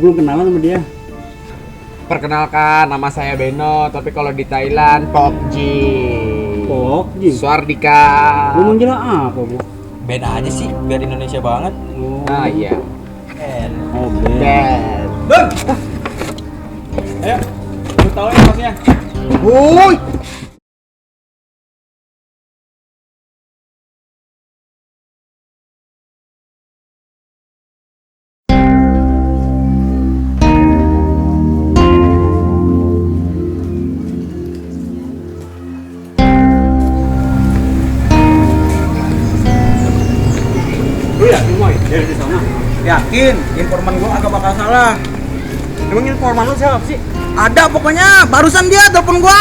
belum kenalan sama dia. Perkenalkan, nama saya Beno, tapi kalau di Thailand Pokji. Pokji? Swardika. Lu manggil apa, Bu? Ben aja sih, biar Indonesia banget. Oh, Ah iya. Ben. oh Ben. Ben. Ben! Ayo, lu tahu ya maksudnya? Wuih. Lu yakin, Moy? Dari di sana? Yakin, informan gua agak bakal salah. Emang informan lu siapa sih? Ada pokoknya, barusan dia telepon gua.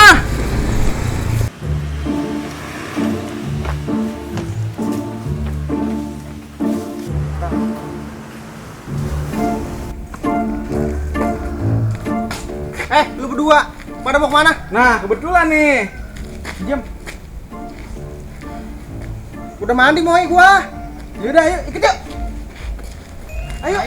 Lu berdua, pada mau kemana? Nah, kebetulan nih. Diam. Udah mandi Moy gua. Yaudah, ayo ikut yuk. Ayo.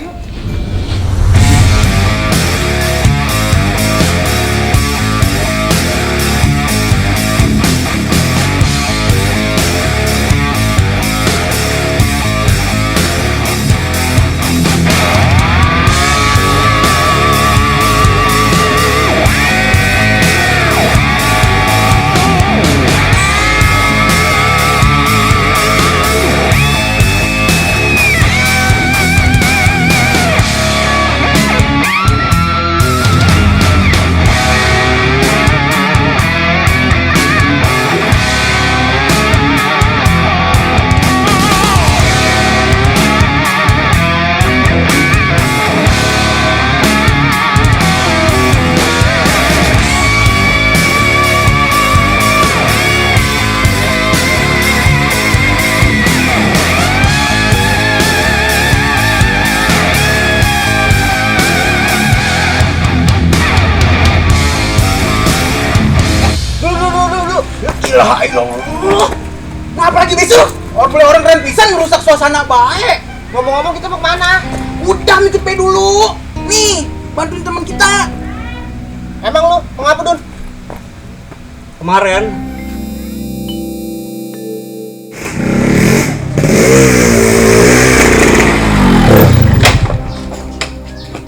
Ilaha illallah. Ngapa lagi besok? Orang keren pisan merusak suasana baik. Ngomong-ngomong kita mau kemana? Udah nih dulu. Nih, bantuin teman kita. Emang lu mau ngapa, Dun? Kemarin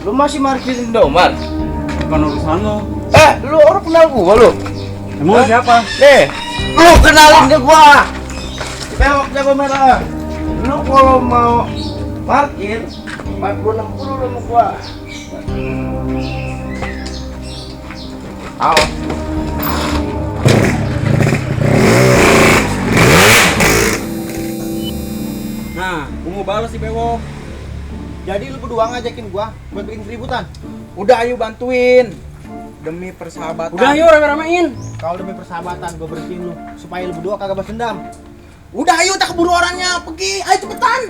Lu masih markirin Domar? bukan urusan lo. Lu orang kenal gua lu. Emang lu siapa? Lu kenalin ke gua. Bewok jago merah. Lu kalau mau parkir 40-60 sama gua. Awas. Nah, gua mau balas si Bewok. Jadi lu berdua ngajakin gua buat bikin keributan. Udah ayo bantuin. Demi persahabatan. Udah ayo rame-ramein. Kalau demi persahabatan gua bersihin lu supaya lu berdua kagak balas dendam. Udah ayo tak keburu orangnya. Pergi, ayo cepetan.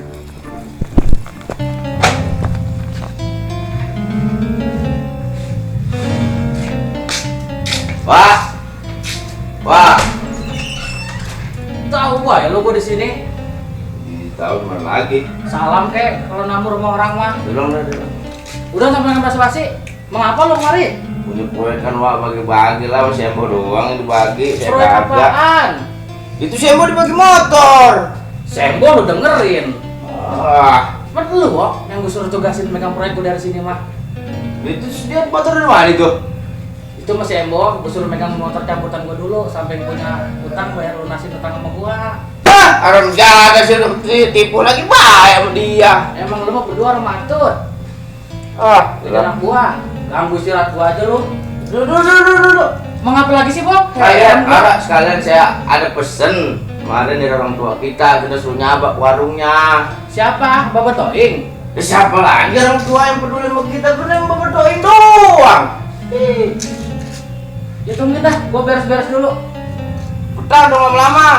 Wah. Tahu gua ya lo gua di sini. Tahu mana lagi? Salam kek kalau namur sama orang mah. Belum. Udah sampai nambah basa-basi. Mengapa lo kemari? Punya proyek kan wah bagi-bagi lah, si Embo doang yang dibagi, saya Proyek kagak. apaan? Itu si Embo dibagi motor. Sembo lu dengerin. Ah, Kan lu kok yang gue suruh tugasin megang proyek gua dari sini mah. itu dia motor dari mana itu? Itu mas Sembo, gue suruh megang motor camputan gua dulu sampai punya utang bayar lunasin utang sama gua. Orang jaga sih tipu lagi bayar sama dia. Emang lu mau berdua orang matut? Jadi Bilang, anak gua, ganggu istirahat gua aja lu. Duduk. Mengapa lagi sih, Bob? Ada sekalian saya ada pesen kemarin dari orang tua kita suruh nyabak warungnya. Siapa? Bapak Toing. Siapa lagi orang tua yang peduli sama kita, peduli sama Bapak Doing doang. Ya tungguin dah, gua beres-beres dulu. Betah dong lama-lama.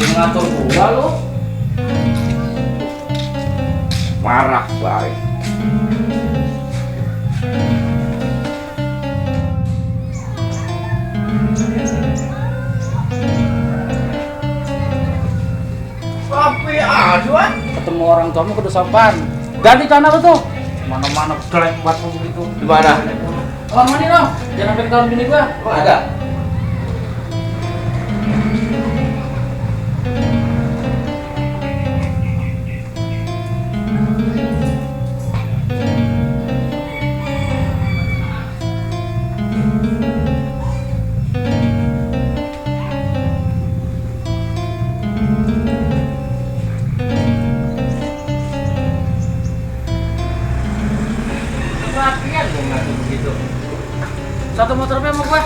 Ngatur gua lu. Marah baik. Tapi aduan. Ketemu orang tuamu kudu sopan. Ganti tanah lu tuh. Mana-mana jelek buat lu begitu. Di mana? Oh, mandi dong. Jangan sampai ketahuan bini gua. Oh, ada. Latihan gua ngatur begitu. Satu motor apa mau gua?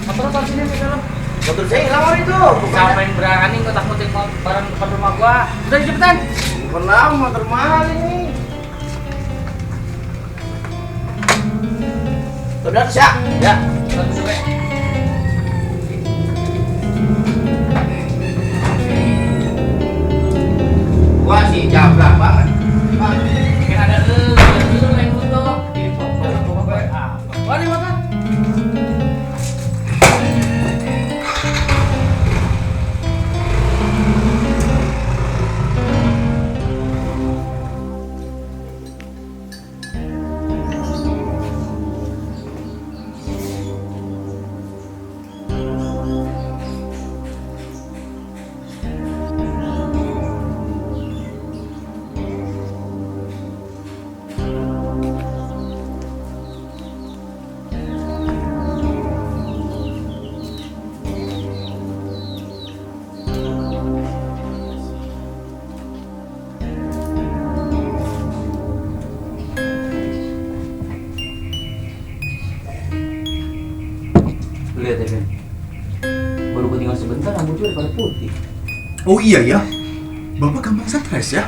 Motor taruh sini di dalam. Motor saya hilang hari itu. Siapa yang berani ngotak-ngotik barang depan rumah gua? Udah cepetan. Pernah motor mahal ini. Udah siap. Ya, satu juga. Gua sih jablak banget. Mungkin ada lu yang butuh. Di barang rumah gua. Ah, wah ini motor. Lihat ya Ben, baru gue tinggal sebentar rambut gue udah pada putih. Oh iya ya, Bapak gampang stres ya.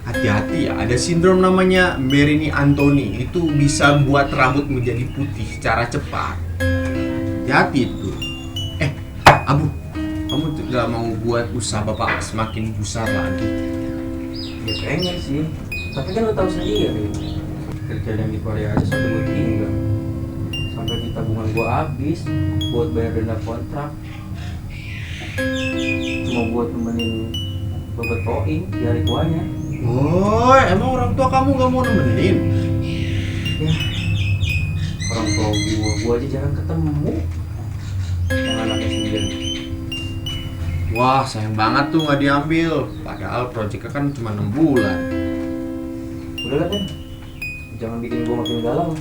Hati-hati ya, ada sindrom namanya Merini Anthony. Itu bisa buat rambut menjadi putih secara cepat. Hati-hati itu. Abu, kamu tuh gak mau buat usaha Bapak semakin besar lagi? Ya pengen sih, tapi kan lo tahu sendiri, kerja yang di Korea aja sampai gue tinggal, sampai di tabungan gue habis buat bayar denda kontrak, cuma buat nemenin babat toing di hari tuanya. Oh, emang orang tua kamu gak mau nemenin? Ya, orang tua gue aja jarang ketemu, yang anaknya sendiri. Wah, sayang banget tuh gak diambil. Padahal proyeknya kan cuma 6 bulan. Udah lah Ben, jangan bikin gue makin galau.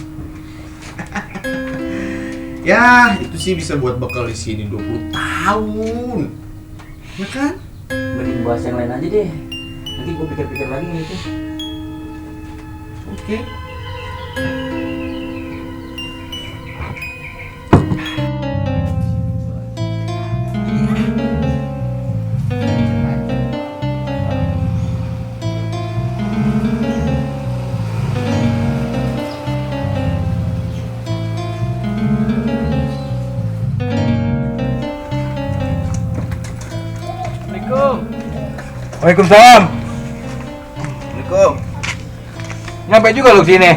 Ya, itu sih bisa buat bekal di sini 20 tahun. Ya kan? Mending bahas yang lain aja deh, nanti gue pikir-pikir lagi gitu. Oke. Waalaikumsalam. Assalamualaikum. Nyampe juga lu sini.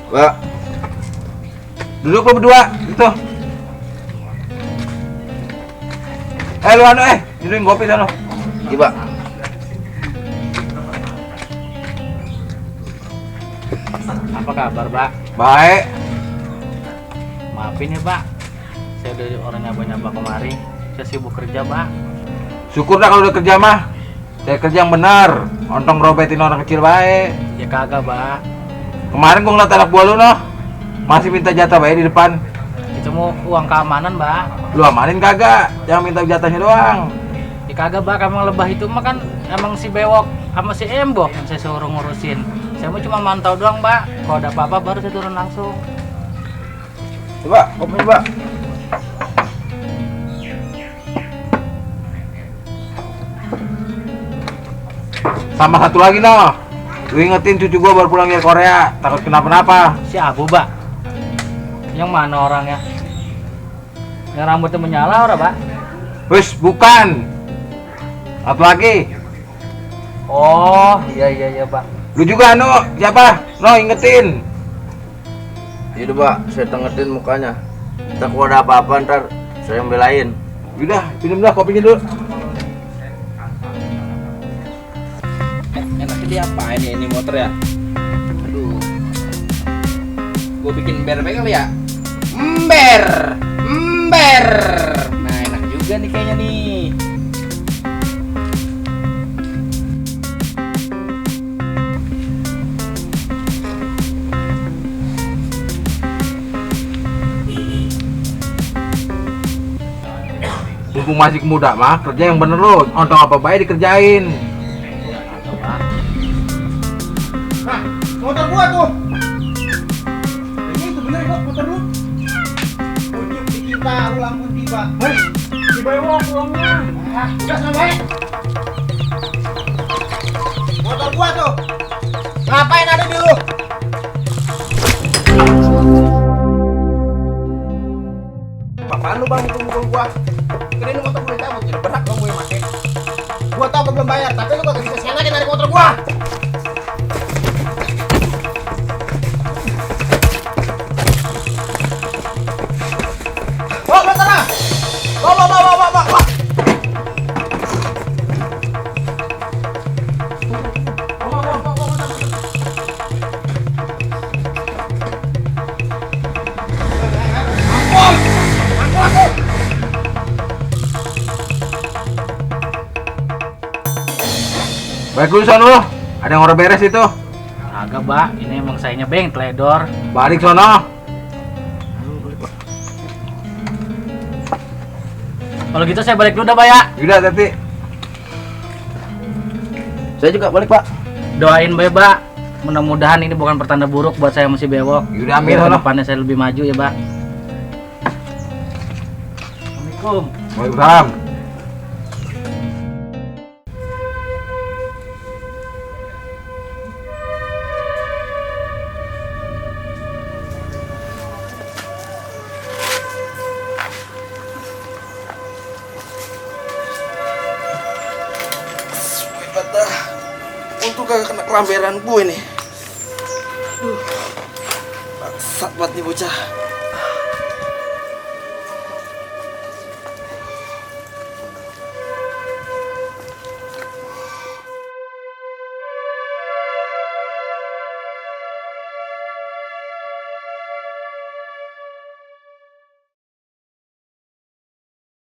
Pak, Duduk lu berdua, gitu. Lu juduin kopi sana. iya Pak. Apa kabar, Pak? Baik. Maafin ya, Pak. Saya dari orang nyapa-nyapa kemari. Saya sibuk kerja, Pak. Syukur dah kalau udah kerja mah. Saya kerja yang benar. Ontong robetin orang kecil baik. Ya kagak, Pak. Kemarin gua ngeliat anak buah lu noh. Masih minta jatah baik di depan. Itu mau uang keamanan, Pak. Lu amanin kagak? Jangan minta jatahnya doang. Ya kagak, Pak. Emang lebah itu mah kan emang si Bewok sama si Embok yang saya suruh ngurusin. Saya mau cuma mantau doang, Pak. Kalau ada apa-apa baru saya turun langsung. Coba, kopi Pak. Sama satu lagi noh. Lu ingetin cucu gua baru pulang dari Korea. Takut kenapa-napa. Si Abu, Pak. Yang mana orangnya? Yang rambutnya menyala ora, Pak? Wis, bukan. Satu lagi. Oh, iya, Pak. Lu juga no, siapa? No, ingetin. Itu Pak, saya tengetin mukanya. Ntar kalau ada apa-apa ntar saya yang belain. Udah, minum dah kopinya dulu. Enakin diapain ya ini motor ya? Aduh. Gue bikin ember kali ya? Ember. Nah, enak juga nih kayaknya nih. Mumpung masih muda mah, kerja yang bener lo. Ontong apa baik dikerjain. Nah, motor gua tuh. Ini itu bener kok motor lu. Ujuk dicinta, ulang pun tiba. Hei, si Bewok ulangnya. Udah sampai. Motor gua tuh. Ngapain ada di lu? Apaan lu bang mukul gua? Kira ini motor gue cabut, jadi berhak dong gue pakai. Gua tau gua belum bayar, tapi lu kagak bisa senakin dari motor gua. Bawa sana. Bawa. Baik lu sono. Ada yang orang beres itu. Agak, Mbak. Ini emang sayanya beng teledor. Balik sono. Kalau gitu saya balik dulu dah, Pak ya. Udah, Tati. Saya juga balik, Pak. Doain Mbak, Pak. Mudah-mudahan ini bukan pertanda buruk buat saya masih bewok. Udah, amin Biar sono. kedepannya saya lebih maju ya, Pak. Assalamualaikum. Waalaikumsalam. Patah. Untuk kagak kena kelamberan gue nih. Bangsat banget nih bocah.